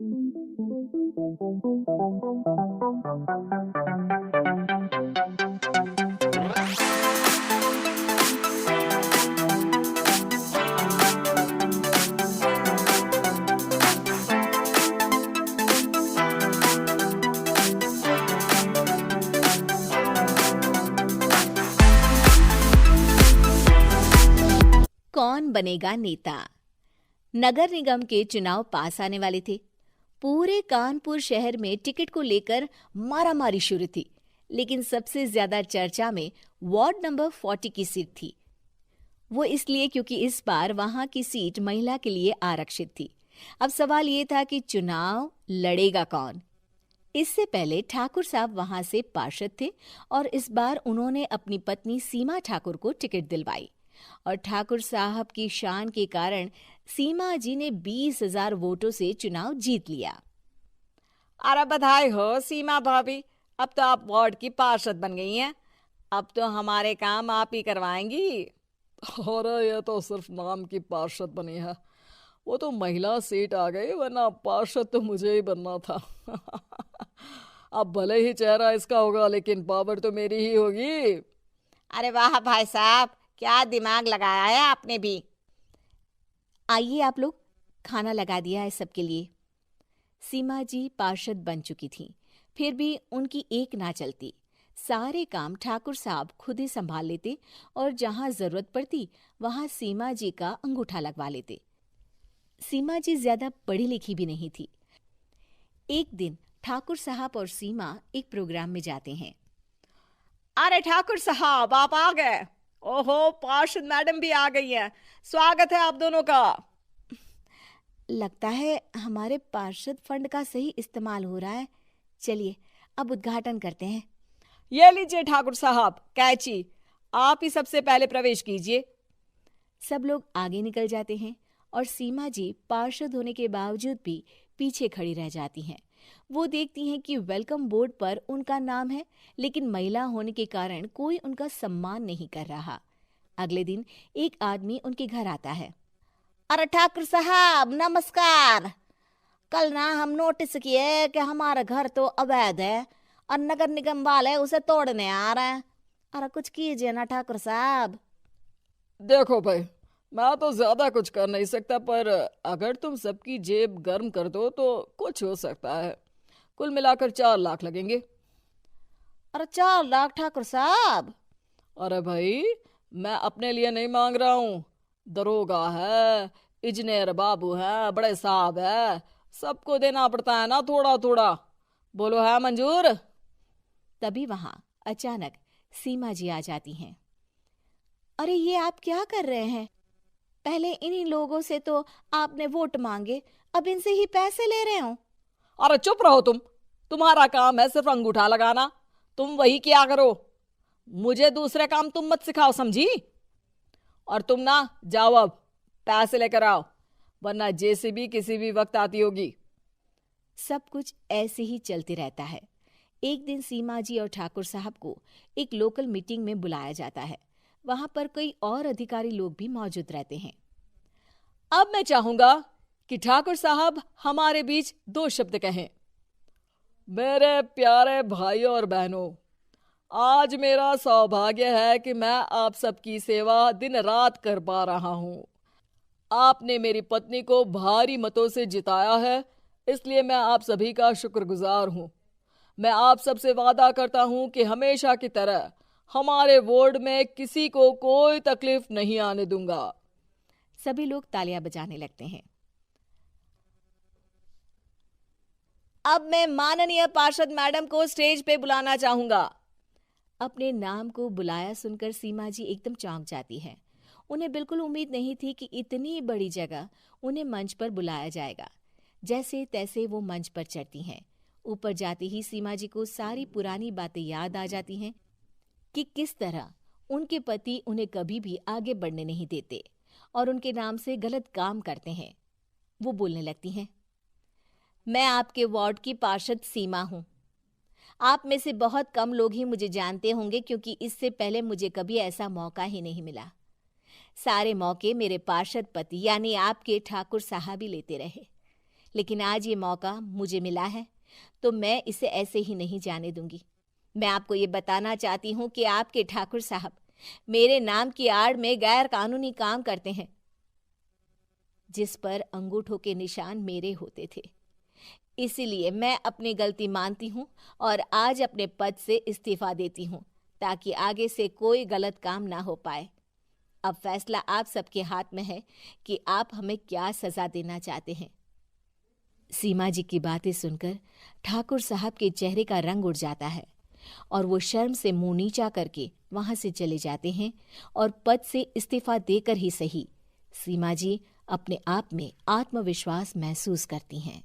कौन बनेगा नेता? नगर निगम के चुनाव पास आने वाले थे। पूरे कानपुर शहर में टिकट को लेकर मारामारी शुरू थी, लेकिन सबसे ज्यादा चर्चा में वार्ड नंबर 40 की सीट थी। वो इसलिए क्योंकि इस बार वहां की सीट महिला के लिए आरक्षित थी। अब सवाल ये था कि चुनाव लड़ेगा कौन। इससे पहले ठाकुर साहब वहां से पार्षद थे और इस बार उन्होंने अपनी पत्नी सीमा ठाकुर को टिकट दिलवाई और ठाकुर साहब की शान के कारण सीमा जी ने 20,000 वोटों से चुनाव जीत लिया। अरे बधाई हो सीमा भाभी, अब तो आप वार्ड की पार्षद बन गई हैं। अब तो हमारे काम आप ही करवाएंगी। अरे ये तो सिर्फ नाम की पार्षद बनी है, वो तो महिला सीट आ गई, वरना पार्षद तो मुझे ही बनना था। अब भले ही चेहरा इसका होगा, लेकिन पावर तो मेरी ही होगी। अरे वाह भाई साहब, क्या दिमाग लगाया है आपने भी। आइए आप लोग, खाना लगा दिया है सबके लिए। सीमा जी पार्षद बन चुकी थीं, फिर भी उनकी एक ना चलती। सारे काम ठाकुर साहब खुद ही संभाल लेते और जहां जरूरत पड़ती वहां सीमा जी का अंगूठा लगवा लेते। सीमा जी ज्यादा पढ़ी लिखी भी नहीं थी। एक दिन ठाकुर साहब और सीमा एक प्रोग्राम में जाते हैं। अरे ठाकुर साहब, आप आ गए। ओहो, पार्षद मैडम भी आ गई हैं। स्वागत है आप दोनों का। लगता है हमारे पार्षद फंड का सही इस्तेमाल हो रहा है। चलिए अब उद्घाटन करते हैं। ये लीजिए ठाकुर साहब कैची, आप ही सबसे पहले प्रवेश कीजिए। सब लोग आगे निकल जाते हैं और सीमा जी पार्षद होने के बावजूद भी पीछे खड़ी रह जाती हैं। वो देखती हैं कि वेलकम बोर्ड पर उनका नाम है, लेकिन महिला होने के कारण कोई उनका सम्मान नहीं कर रहा। अगले दिन एक आदमी उनके घर आता है। अरे ठाकुर साहब नमस्कार। कल ना हम नोटिस किए कि हमारा घर तो अवैध है और नगर निगम वाले उसे तोड़ने आ रहे हैं। अरे कुछ कीजिए ना ठाकुर साहब। देखो भाई, मैं तो ज्यादा कुछ कर नहीं सकता, पर अगर तुम सबकी जेब गर्म कर दो तो कुछ हो सकता है। कुल मिलाकर 4 लाख लगेंगे। अरे 4 लाख ठाकुर साहब? अरे भाई, मैं अपने लिए नहीं मांग रहा हूँ। दरोगा है, इंजीनियर बाबू है, बड़े साहब है, सबको देना पड़ता है ना थोड़ा थोड़ा। बोलो है मंजूर? तभी वहां अचानक सीमा जी आ जाती हैं। अरे ये आप क्या कर रहे हैं? पहले इन्हीं लोगों से तो आपने वोट मांगे, अब इनसे ही पैसे ले रहे हो। अरे चुप रहो तुम। तुम्हारा काम है सिर्फ अंगूठा लगाना, तुम वही किया करो। मुझे दूसरे काम तुम मत सिखाओ, समझी? और तुम ना जाओ, अब पैसे लेकर आओ, वरना जेसीबी किसी भी वक्त आती होगी। सब कुछ ऐसे ही चलते रहता है। एक दिन सीमा जी और ठाकुर साहब को एक लोकल मीटिंग में बुलाया जाता है। वहां पर कई और अधिकारी लोग भी मौजूद रहते हैं। अब मैं चाहूंगा कि ठाकुर साहब हमारे बीच 2 शब्द कहें। मेरे प्यारे भाइयों और बहनों, आज मेरा सौभाग्य है कि मैं आप सबकी सेवा दिन रात कर पा रहा हूँ। आपने मेरी पत्नी को भारी मतों से जिताया है, इसलिए मैं आप सभी का शुक्रगुजार हूँ। मैं आप सबसे वादा करता हूँ कि हमेशा की तरह हमारे वार्ड में किसी को कोई तकलीफ नहीं आने दूंगा। सभी लोग तालियां बजाने लगते हैं। अब मैं माननीय पार्षद मैडम को स्टेज पे बुलाना चाहूंगा। अपने नाम को बुलाया सुनकर सीमा जी एकदम चौंक जाती है। उन्हें बिल्कुल उम्मीद नहीं थी कि इतनी बड़ी जगह उन्हें मंच पर बुलाया जाएगा। जैसे तैसे वो मंच पर चढ़ती हैं। ऊपर जाते ही सीमा जी को सारी पुरानी बातें याद आ जाती हैं कि किस तरह उनके पति उन्हें कभी भी आगे बढ़ने नहीं देते और उनके नाम से गलत काम करते हैं। वो बोलने लगती हैं, मैं आपके वार्ड की पार्षद सीमा हूं। आप में से बहुत कम लोग ही मुझे जानते होंगे, क्योंकि इससे पहले मुझे कभी ऐसा मौका ही नहीं मिला। सारे मौके मेरे पार्षद पति यानी आपके ठाकुर साहब ही लेते रहे। लेकिन आज ये मौका मुझे मिला है तो मैं इसे ऐसे ही नहीं जाने दूंगी। मैं आपको ये बताना चाहती हूँ कि आपके ठाकुर साहब मेरे नाम की आड़ में गैर कानूनी काम करते हैं, जिस पर अंगूठों के निशान मेरे होते थे। इसीलिए मैं अपनी गलती मानती हूँ और आज अपने पद से इस्तीफा देती हूँ ताकि आगे से कोई गलत काम ना हो पाए। अब फैसला आप सबके हाथ में है कि आप हमें क्या सजा देना चाहते हैं। सीमा जी की बातें सुनकर ठाकुर साहब के चेहरे का रंग उड़ जाता है और वो शर्म से मुंह नीचा करके वहां से चले जाते हैं और पद से इस्तीफा देकर ही सही सीमा जी अपने आप में आत्मविश्वास महसूस करती हैं।